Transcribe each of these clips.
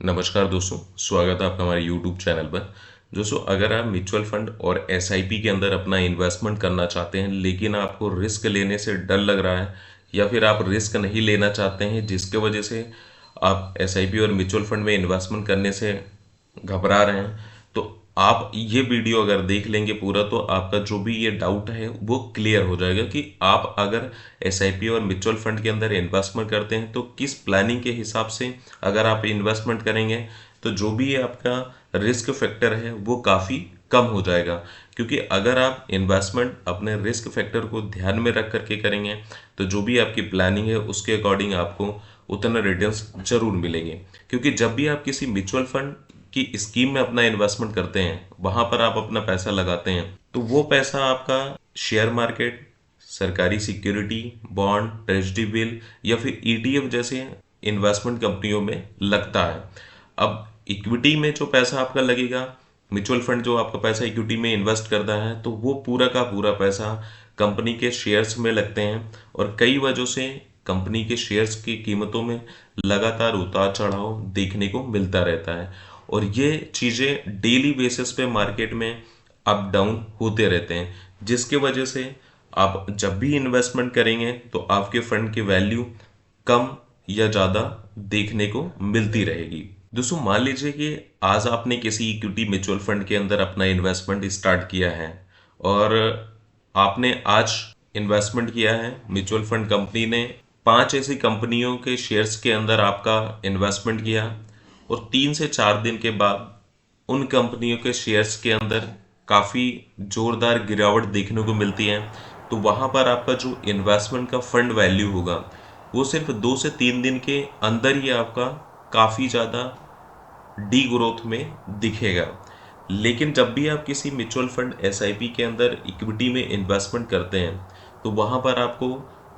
नमस्कार दोस्तों, स्वागत है आपका हमारे YouTube चैनल पर। दोस्तों, अगर आप म्यूचुअल फंड और एसआईपी के अंदर अपना इन्वेस्टमेंट करना चाहते हैं लेकिन आपको रिस्क लेने से डर लग रहा है या फिर आप रिस्क नहीं लेना चाहते हैं जिसके वजह से आप एसआईपी और म्यूचुअल फंड में इन्वेस्टमेंट करने से घबरा रहे हैं, तो आप ये वीडियो अगर देख लेंगे पूरा तो आपका जो भी ये डाउट है वो क्लियर हो जाएगा कि आप अगर एसआईपी और म्यूचुअल फंड के अंदर इन्वेस्टमेंट करते हैं तो किस प्लानिंग के हिसाब से अगर आप इन्वेस्टमेंट करेंगे तो जो भी आपका रिस्क फैक्टर है वो काफ़ी कम हो जाएगा। क्योंकि अगर आप इन्वेस्टमेंट अपने रिस्क फैक्टर को ध्यान में रख करके करेंगे तो जो भी आपकी प्लानिंग है उसके अकॉर्डिंग आपको उतना रिटर्न्स जरूर मिलेंगे। क्योंकि जब भी आप किसी म्यूचुअल फंड की स्कीम में अपना इन्वेस्टमेंट करते हैं, वहां पर आप अपना पैसा लगाते हैं, तो वो पैसा आपका शेयर मार्केट, सरकारी सिक्योरिटी, बॉन्ड, ट्रेजरी बिल या फिर ईटीएफ जैसे इन्वेस्टमेंट कंपनियों में लगता है। अब इक्विटी में जो पैसा आपका लगेगा, म्यूचुअल फंड जो आपका पैसा इक्विटी में इन्वेस्ट करता है, तो वो पूरा का पूरा पैसा कंपनी के शेयर्स में लगते हैं और कई वजहों से कंपनी के शेयर्स की कीमतों में लगातार उतार चढ़ाव देखने को मिलता रहता है और ये चीज़ें डेली बेसिस पे मार्केट में अप डाउन होते रहते हैं, जिसके वजह से आप जब भी इन्वेस्टमेंट करेंगे तो आपके फंड की वैल्यू कम या ज़्यादा देखने को मिलती रहेगी। दोस्तों, मान लीजिए कि आज आपने किसी इक्विटी म्यूचुअल फंड के अंदर अपना इन्वेस्टमेंट स्टार्ट किया है और आपने आज इन्वेस्टमेंट किया है, म्यूचुअल फंड कंपनी ने 5 ऐसी कंपनियों के शेयर्स के अंदर आपका इन्वेस्टमेंट किया और 3 से 4 दिन के बाद उन कंपनियों के शेयर्स के अंदर काफ़ी जोरदार गिरावट देखने को मिलती है, तो वहां पर आपका जो इन्वेस्टमेंट का फंड वैल्यू होगा वो सिर्फ 2 से 3 दिन के अंदर ही आपका काफ़ी ज़्यादा डी ग्रोथ में दिखेगा। लेकिन जब भी आप किसी म्यूचुअल फंड एसआईपी के अंदर इक्विटी में इन्वेस्टमेंट करते हैं तो वहां पर आपको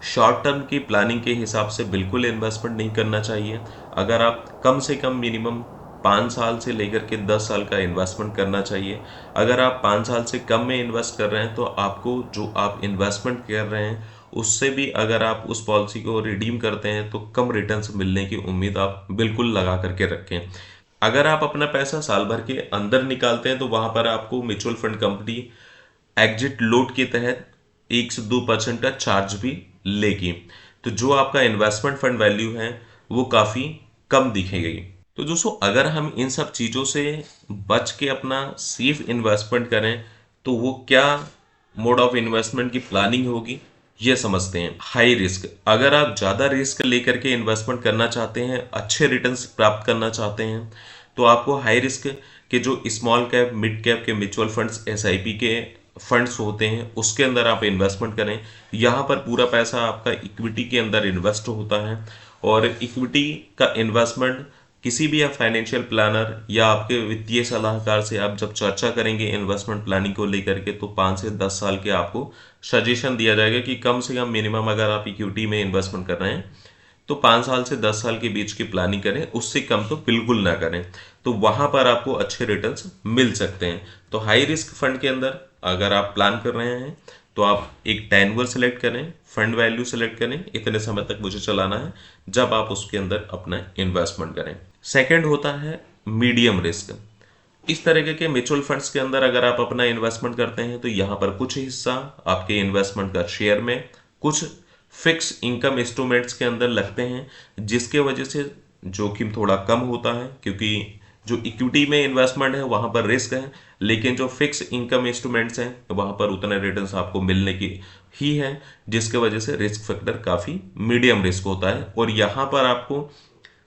शॉर्ट टर्म की प्लानिंग के हिसाब से बिल्कुल इन्वेस्टमेंट नहीं करना चाहिए। अगर आप कम से कम मिनिमम 5 साल से लेकर के 10 साल का इन्वेस्टमेंट करना चाहिए। अगर आप 5 साल से कम में इन्वेस्ट कर रहे हैं तो आपको जो आप इन्वेस्टमेंट कर रहे हैं उससे भी अगर आप उस पॉलिसी को रिडीम करते हैं तो कम रिटर्न्स मिलने की उम्मीद आप बिल्कुल लगा करके रखें। अगर आप अपना पैसा साल भर के अंदर निकालते हैं तो वहां पर आपको mutual fund company exit load के तहत 1 से 2% का चार्ज भी लेगी, तो जो आपका इन्वेस्टमेंट फंड वैल्यू है वो काफी कम दिखेगी। तो दोस्तों, अगर हम इन सब चीजों से बच के अपना सेफ इन्वेस्टमेंट करें तो वो क्या मोड ऑफ इन्वेस्टमेंट की प्लानिंग होगी ये समझते हैं। हाई रिस्क, अगर आप ज्यादा रिस्क लेकर के इन्वेस्टमेंट करना चाहते हैं, अच्छे रिटर्न्स प्राप्त करना चाहते हैं, तो आपको हाई रिस्क के जो स्मॉल कैप मिड कैप के म्यूचुअल फंड्स एसआईपी के फंड्स होते हैं उसके अंदर आप इन्वेस्टमेंट करें। यहाँ पर पूरा पैसा आपका इक्विटी के अंदर इन्वेस्ट होता है और इक्विटी का इन्वेस्टमेंट किसी भी आप फाइनेंशियल प्लानर या आपके वित्तीय सलाहकार से आप जब चर्चा करेंगे इन्वेस्टमेंट प्लानिंग को लेकर के तो 5 से 10 साल के आपको सजेशन दिया जाएगा कि कम से कम मिनिमम अगर आप इक्विटी में इन्वेस्टमेंट कर रहे हैं तो 5 साल से 10 साल के बीच की प्लानिंग करें, उससे कम तो बिल्कुल ना करें। तो वहां पर आपको अच्छे रिटर्न्स मिल सकते हैं। तो हाई रिस्क फंड के अंदर अगर आप प्लान कर रहे हैं तो आप एक टेन्योर सेलेक्ट करें, फंड वैल्यू सेलेक्ट करें, इतने समय तक मुझे चलाना है, जब आप उसके अंदर अपना इन्वेस्टमेंट करें। सेकंड होता है मीडियम रिस्क। इस तरीके के म्यूचुअल फंड्स के अंदर अगर आप अपना इन्वेस्टमेंट करते हैं तो यहाँ पर कुछ हिस्सा आपके इन्वेस्टमेंट का शेयर में, कुछ फिक्स इनकम इंस्ट्रूमेंट्स के अंदर लगते हैं, जिसके वजह से जोखिम थोड़ा कम होता है। क्योंकि जो इक्विटी में इन्वेस्टमेंट है वहां पर रिस्क है, लेकिन जो फिक्स इनकम इंस्ट्रूमेंट्स हैं वहां पर उतने रिटर्न्स आपको मिलने की ही है, जिसके वजह से रिस्क फैक्टर काफी मीडियम रिस्क होता है और यहाँ पर आपको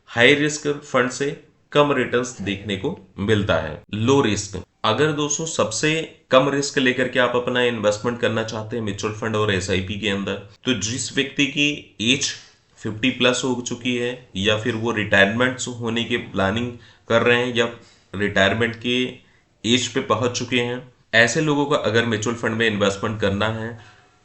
हाई रिस्क फंड से कम रिटर्न्स देखने को मिलता है। लो रिस्क, अगर दोस्तों सबसे कम रिस्क लेकर के आप अपना इन्वेस्टमेंट करना चाहते हैं म्यूचुअल फंड और एसआईपी के अंदर, तो जिस व्यक्ति की एज 50+ हो चुकी है या फिर वो रिटायरमेंट होने की प्लानिंग कर रहे हैं या रिटायरमेंट के एज पे पहुंच चुके हैं, ऐसे लोगों का अगर म्यूचुअल फंड में इन्वेस्टमेंट करना है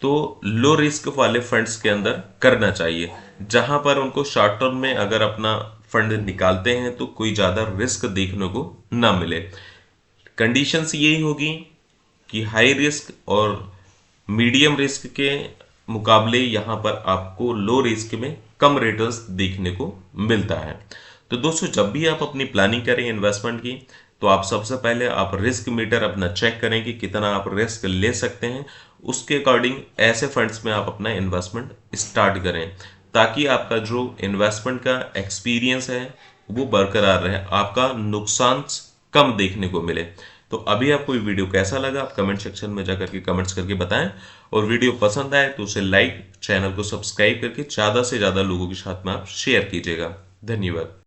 तो लो रिस्क वाले फंड्स के अंदर करना चाहिए, जहां पर उनको शॉर्ट टर्म में अगर अपना फंड निकालते हैं तो कोई ज्यादा रिस्क देखने को ना मिले। कंडीशंस यही होगी कि हाई रिस्क और मीडियम रिस्क के मुकाबले यहाँ पर आपको लो रिस्क में कम रिटर्न्स देखने को मिलता है। तो दोस्तों जब भी आप अपनी प्लानिंग करें इन्वेस्टमेंट की, तो आप सबसे पहले आप रिस्क मीटर अपना चेक करें कि कितना आप रिस्क ले सकते हैं। उसके अकॉर्डिंग ऐसे फंड्स में आप अपना इन्वेस्टमेंट स्टार्ट करें, ताकि आपका जो इन्वेस्टमेंट का एक्सपीरियंस है वो बरकरार रहे, आपका नुकसान कम देखने को मिले। तो अभी आपको ये वीडियो कैसा लगा आप कमेंट सेक्शन में जाकर के कमेंट्स करके बताएं, और वीडियो पसंद आए तो उसे लाइक, चैनल को सब्सक्राइब करके ज़्यादा से ज़्यादा लोगों के साथ में आप शेयर कीजिएगा। धन्यवाद।